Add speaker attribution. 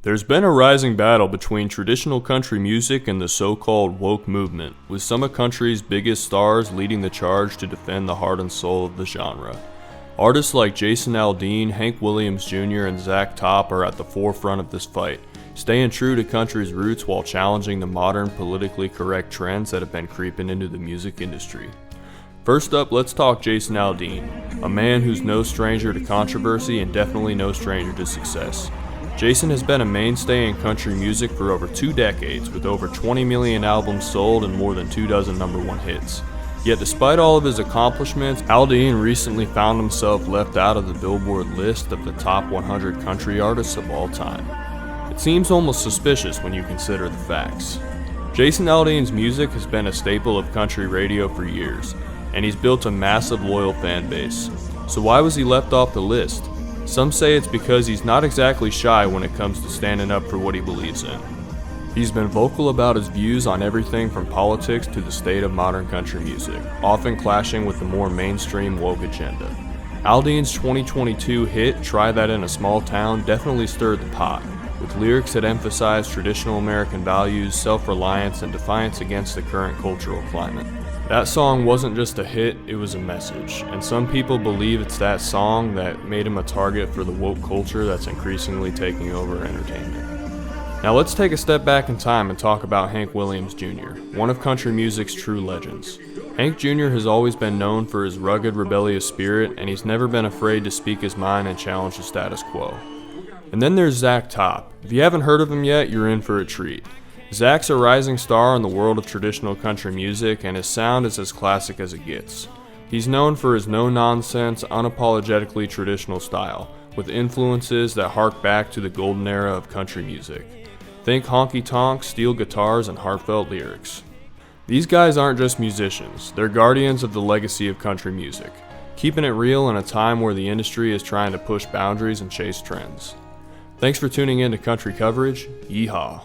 Speaker 1: There's been a rising battle between traditional country music and the so-called woke movement, with some of country's biggest stars leading the charge to defend the heart and soul of the genre. Artists like Jason Aldean, Hank Williams Jr., and Zach Top are at the forefront of this fight, staying true to country's roots while challenging the modern, politically correct trends that have been creeping into the music industry. First up, let's talk Jason Aldean, a man who's no stranger to controversy and definitely no stranger to success. Jason has been a mainstay in country music for over 2 decades, with over 20 million albums sold and more than 24 #1 hits. Yet despite all of his accomplishments, Aldean recently found himself left out of the Billboard list of the top 100 country artists of all time. It seems almost suspicious when you consider the facts. Jason Aldean's music has been a staple of country radio for years, and he's built a massive loyal fan base. So why was he left off the list? Some say it's because he's not exactly shy when it comes to standing up for what he believes in. He's been vocal about his views on everything from politics to the state of modern country music, often clashing with the more mainstream woke agenda. Aldean's 2022 hit, Try That in a Small Town, definitely stirred the pot, with lyrics that emphasize traditional American values, self-reliance, and defiance against the current cultural climate. That song wasn't just a hit, it was a message, and some people believe it's that song that made him a target for the woke culture that's increasingly taking over entertainment. Now let's take a step back in time and talk about Hank Williams Jr., one of country music's true legends. Hank Jr. has always been known for his rugged, rebellious spirit, and he's never been afraid to speak his mind and challenge the status quo. And then there's Zach Top. If you haven't heard of him yet, you're in for a treat. Zach's a rising star in the world of traditional country music, and his sound is as classic as it gets. He's known for his no-nonsense, unapologetically traditional style, with influences that hark back to the golden era of country music. Think honky-tonk, steel guitars, and heartfelt lyrics. These guys aren't just musicians, they're guardians of the legacy of country music, keeping it real in a time where the industry is trying to push boundaries and chase trends. Thanks for tuning in to Country Coverage. Yeehaw!